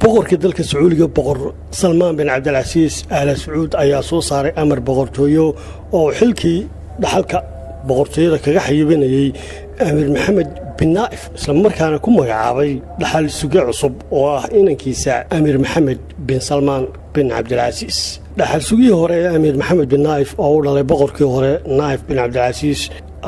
boqorka dalka Sacuudiga boqor Salmaan bin Cabdilcasiis Al Sacuud ayaa soo saaray amar boqortooyo oo xilkii dhaxalka boqortooyada kaga xayibinayay Amir Maxamed bin Naif isla markaana ku magacaabay dhaxal suge cusub oo ah inankiisa Amir Maxamed bin Salmaan bin Cabdilcasiis dhaxal sugii hore Amir Maxamed bin Naif oo u dhalay boqorkii hore Naif bin Cabdilcasiis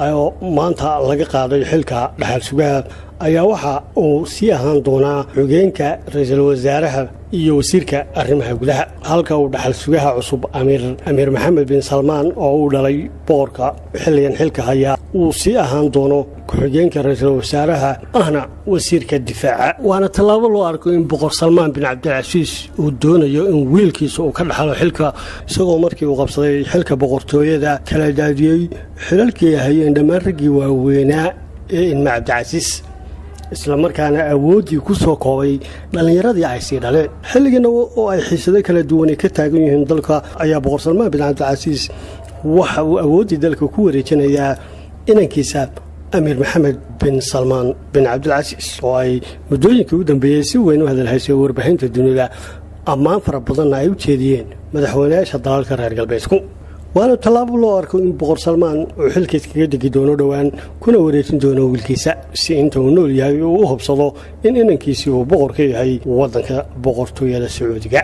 ayuu maanta laga qaaday xilka dhaxal sugaha ayaa waxa uu sii ahaan doonaa xogeenka ra'iisul wasaaraha iyo wasiirka arrimaha gudaha halka uu dhaxal sugaha cusub Amir Maxamed bin Salmaan oo u dhalay boqorka xilligan xilka haya uu sii ahaan doono xogeenka ra'iisul wasaaraha ahna wasiirka difaaca waana talaabo loo arko in boqor Salmaan bin Cabdilcasiis uu doonayo in wiilkiisa uu ka dhaxlo xilka isagoo markii uu qabsaday xilka boqortooyada kala daadiyay xilalkii hayeen dhammaan raggii waaweynaa ee Ilma Cabdilcasiis isla markaana awoodii ku soo koobay dhalinyaradii ay sii dhaleen xilligan oo ay xiisado kala duwan ka taagan yihiin dalka ayaa boqor Salmaan bin Cabdilcasiis waxa uu awoodii dalka ku wareejinayaa inankiisa Amir Maxamed bin Salmaan bin Cabdilcasiis oo ay muddooyinkii u dambeeyay si weyn u hadalhaysay warbaahinta dunida ammaan fara badan ay u jeediyeen madaxweynayaasha dalalka reer galbeedku waana talaabo loo arko in boqor Salmaan uu xilkiisa kaga dhigi doono dhawaan kuna wareejin doono wiilkiisa si inta uu nool yahay uu u hubsado in inankiisii uu boqor ka yahay waddanka boqortooyada Sacuudiga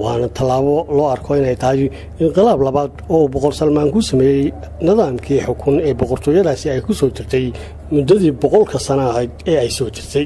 waana talaabo loo arko inay tahay inqilaab labaad oo boqor Salmaan ku sameeyay nidaamkii xukun ee boqortooyadaasi ay ku soo jirtay muddadii 100 sano ahayd ee ay soo jirtay